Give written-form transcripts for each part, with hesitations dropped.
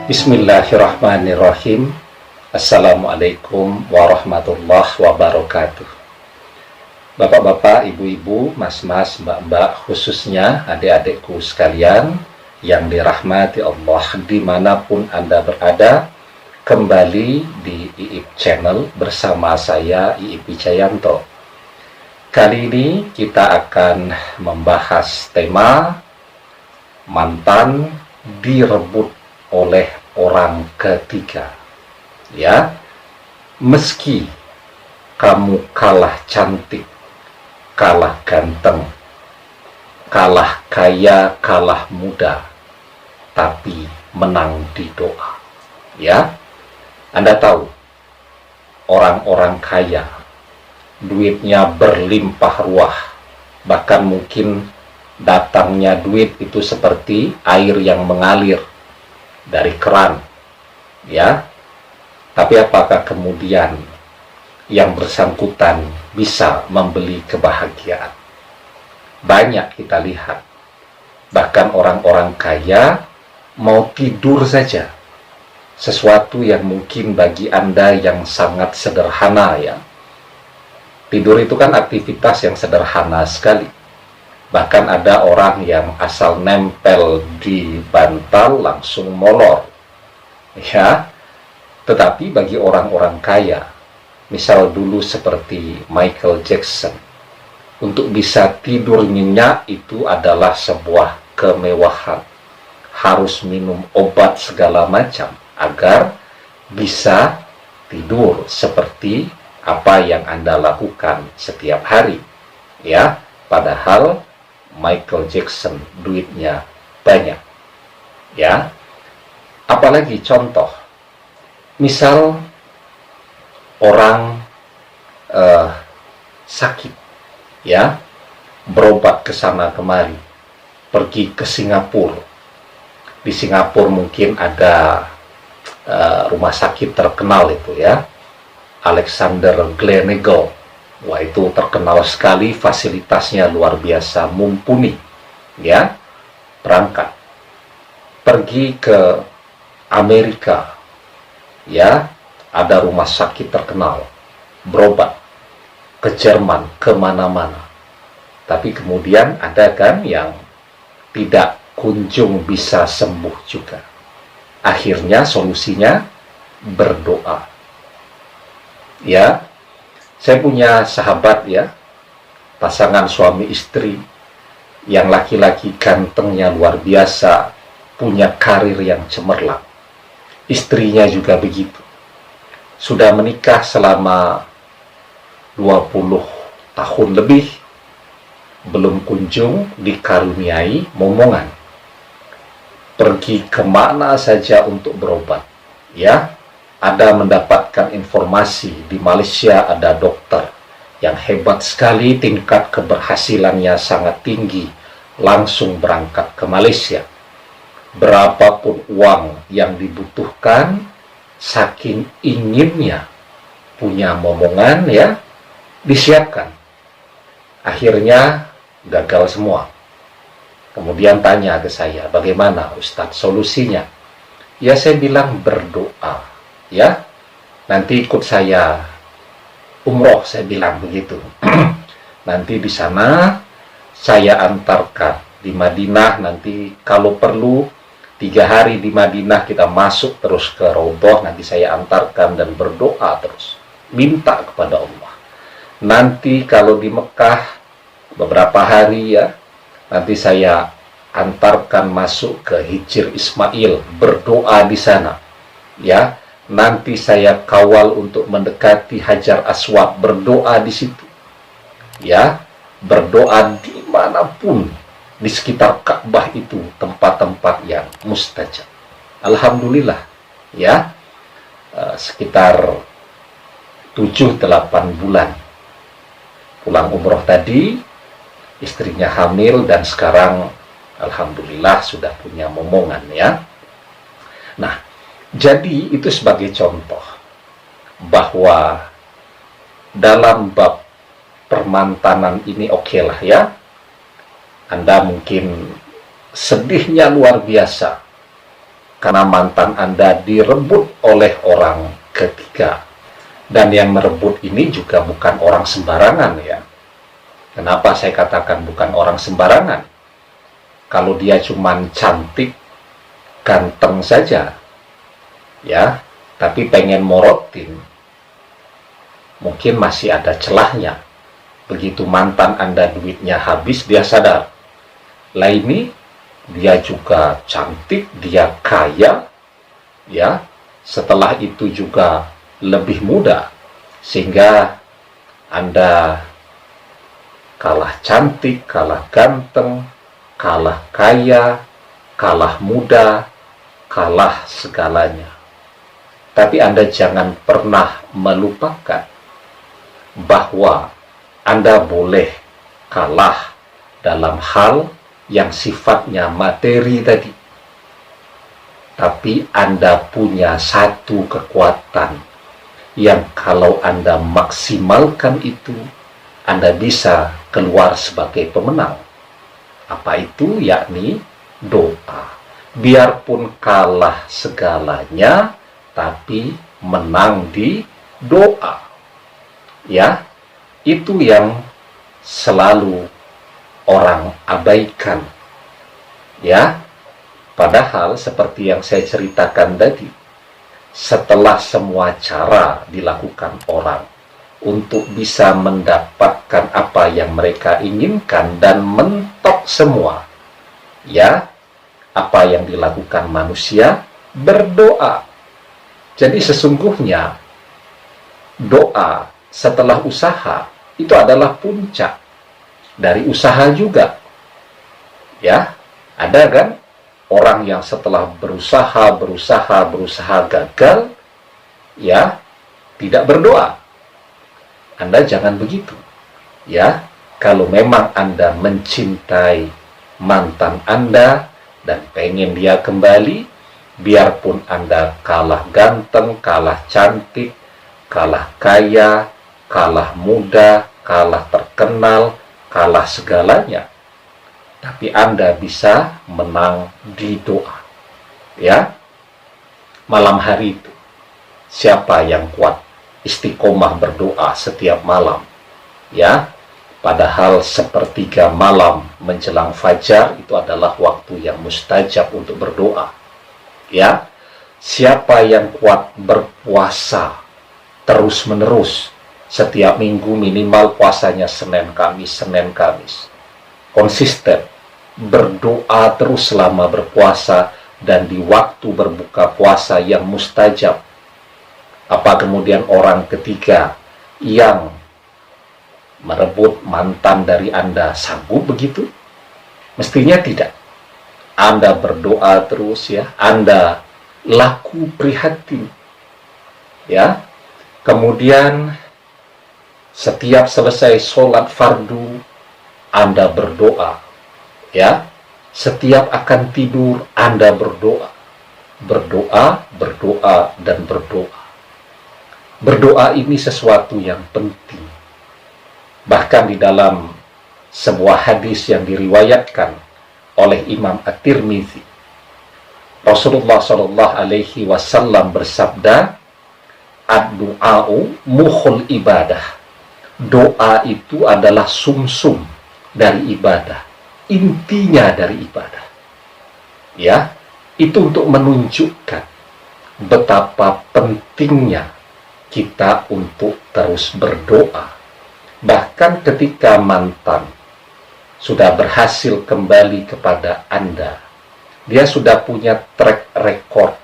Bismillahirrahmanirrahim. Assalamualaikum warahmatullahi wabarakatuh. Bapak-bapak, ibu-ibu, mas-mas, mbak-mbak, khususnya adik-adikku sekalian yang dirahmati Allah dimanapun Anda berada, kembali di IIP Channel bersama saya IIP Wijayanto. Kali ini kita akan membahas tema mantan direbut oleh orang ketiga. Ya, meski kamu kalah cantik, kalah ganteng, kalah kaya, kalah muda, tapi menang di doa. Ya, Anda tahu, orang-orang kaya, duitnya berlimpah ruah, bahkan mungkin datangnya duit itu seperti air yang mengalir dari keran, ya. Tapi apakah kemudian yang bersangkutan bisa membeli kebahagiaan? Banyak kita lihat, bahkan orang-orang kaya mau tidur saja, sesuatu yang mungkin bagi Anda yang sangat sederhana, ya. Tidur itu kan aktivitas yang sederhana sekali. Bahkan ada orang yang asal nempel di bantal langsung molor, ya. Tetapi bagi orang-orang kaya, misal dulu seperti Michael Jackson, untuk bisa tidur nyenyak itu adalah sebuah kemewahan. Harus minum obat segala macam agar bisa tidur seperti apa yang Anda lakukan setiap hari, ya. Padahal Michael Jackson duitnya banyak, ya. Apalagi contoh, misal orang sakit, ya, berobat ke sana kemari, pergi ke Singapura. Di Singapura mungkin ada rumah sakit terkenal itu, ya, Alexander Gleneagles. Wah, itu terkenal sekali, fasilitasnya luar biasa, mumpuni, ya. Berangkat pergi ke Amerika, ya, ada rumah sakit terkenal, berobat ke Jerman, kemana-mana. Tapi kemudian ada kan yang tidak kunjung bisa sembuh juga. Akhirnya solusinya berdoa, ya. Saya punya sahabat, ya, pasangan suami istri, yang laki-laki gantengnya luar biasa, punya karir yang cemerlang. Istrinya juga begitu. Sudah menikah selama 20 tahun lebih, belum kunjung dikaruniai momongan. Pergi kemana saja untuk berobat, ya. Ada mendapatkan informasi di Malaysia ada dokter yang hebat sekali, tingkat keberhasilannya sangat tinggi, langsung berangkat ke Malaysia. Berapapun uang yang dibutuhkan, saking inginnya punya momongan, ya, disiapkan. Akhirnya gagal semua. Kemudian tanya ke saya, bagaimana Ustadz solusinya? Ya, saya bilang berdoa, ya. Nanti ikut saya umroh, saya bilang begitu. Nanti di sana saya antarkan di Madinah, nanti kalau perlu 3 hari di Madinah kita masuk terus ke Raudhah, nanti saya antarkan dan berdoa terus, minta kepada Allah. Nanti kalau di Mekah beberapa hari, ya, nanti saya antarkan masuk ke Hijr Ismail, berdoa di sana, ya. Nanti saya kawal untuk mendekati Hajar Aswad, berdoa di situ, ya. Berdoa dimanapun di sekitar Ka'bah itu, tempat-tempat yang mustajab. Alhamdulillah, ya, sekitar 7-8 bulan pulang umroh tadi, istrinya hamil dan sekarang alhamdulillah sudah punya momongan, ya. Nah, jadi itu sebagai contoh bahwa dalam bab permantanan ini lah, ya. Anda mungkin sedihnya luar biasa, karena mantan Anda direbut oleh orang ketiga. Dan yang merebut ini juga bukan orang sembarangan ya. Kenapa saya katakan bukan orang sembarangan? Kalau dia cuman cantik, ganteng saja, ya, tapi pengen morotin, mungkin masih ada celahnya. Begitu mantan Anda duitnya habis, dia sadar, lah ini dia juga cantik, dia kaya, ya, setelah itu juga lebih muda, sehingga Anda kalah cantik, kalah ganteng, kalah kaya, kalah muda, kalah segalanya. Tapi Anda jangan pernah melupakan bahwa Anda boleh kalah dalam hal yang sifatnya materi tadi. Tapi Anda punya satu kekuatan yang kalau Anda maksimalkan itu, Anda bisa keluar sebagai pemenang. Apa itu? Yakni doa. Biarpun kalah segalanya, tapi menang di doa. Ya, itu yang selalu orang abaikan. Ya, padahal seperti yang saya ceritakan tadi, setelah semua cara dilakukan orang untuk bisa mendapatkan apa yang mereka inginkan dan mentok semua, ya, apa yang dilakukan manusia? Berdoa. Jadi sesungguhnya doa setelah usaha itu adalah puncak dari usaha juga. Ya, ada kan orang yang setelah berusaha gagal, ya, tidak berdoa. Anda jangan begitu. Ya, kalau memang Anda mencintai mantan Anda dan pengen dia kembali, biarpun Anda kalah ganteng, kalah cantik, kalah kaya, kalah muda, kalah terkenal, kalah segalanya, tapi Anda bisa menang di doa. Ya, malam hari itu, siapa yang kuat istiqomah berdoa setiap malam? Ya, padahal sepertiga malam menjelang fajar itu adalah waktu yang mustajab untuk berdoa. Ya, siapa yang kuat berpuasa terus-menerus setiap minggu, minimal puasanya Senin Kamis, konsisten berdoa terus selama berpuasa dan di waktu berbuka puasa yang mustajab. Apa kemudian orang ketiga yang merebut mantan dari Anda sanggup begitu? Mestinya tidak. Anda berdoa terus, ya, Anda laku prihatin, ya. Kemudian setiap selesai sholat fardu, Anda berdoa, ya. Setiap akan tidur, Anda berdoa, dan berdoa. Berdoa ini sesuatu yang penting. Bahkan di dalam sebuah hadis yang diriwayatkan oleh Imam At-Tirmidzi, Rasulullah Shallallahu Alaihi Wasallam bersabda, "Ad-du'a'u mukhul ibadah." Doa itu adalah sumsum dari ibadah, intinya dari ibadah. Ya, itu untuk menunjukkan betapa pentingnya kita untuk terus berdoa. Bahkan ketika mantan sudah berhasil kembali kepada Anda, dia sudah punya track record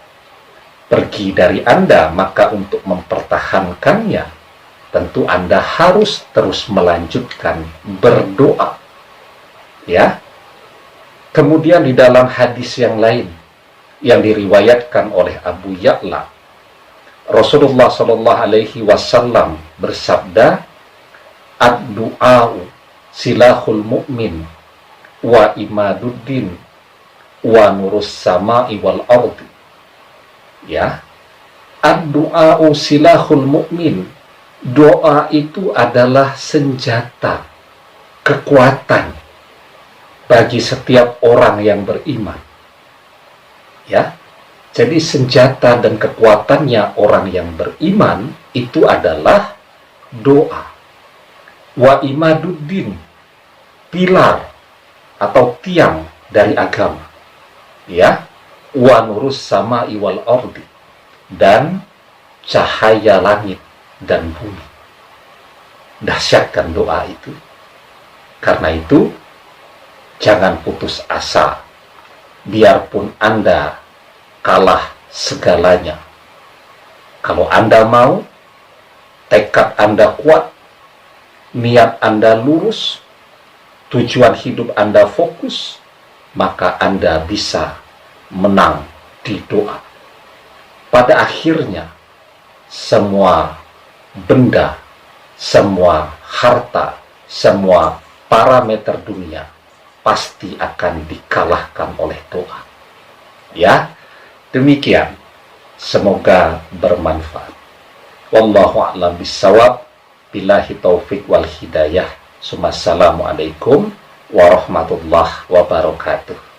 pergi dari Anda, maka untuk mempertahankannya, tentu Anda harus terus melanjutkan berdoa. Ya. Kemudian di dalam hadis yang lain yang diriwayatkan oleh Abu Ya'la, Rasulullah Shallallahu Alaihi Wasallam bersabda, "Ad-du'a'u silahul mu'min wa imaduddin wa nurus sama'i wal ardi." Ya, ad-du'a'u silahul mu'min. Doa itu adalah senjata, kekuatan bagi setiap orang yang beriman. Ya, Jadi senjata dan kekuatannya orang yang beriman itu adalah doa. Wa imaduddin, pilar atau tiang dari agama. Ya, wa nurus sama iwal ardi, dan cahaya langit dan bumi. Dahsyat kan doa itu. Karena itu, jangan putus asa. Biarpun Anda kalah segalanya. Kalau Anda mau, tekad Anda kuat, niat Anda lurus, tujuan hidup Anda fokus, maka Anda bisa menang di doa. Pada akhirnya, semua benda, semua harta, semua parameter dunia pasti akan dikalahkan oleh doa. Ya, demikian. Semoga bermanfaat. Wallahu a'lam bishawab. Billahi taufik wal hidayah. Assalamualaikum warahmatullahi wabarakatuh.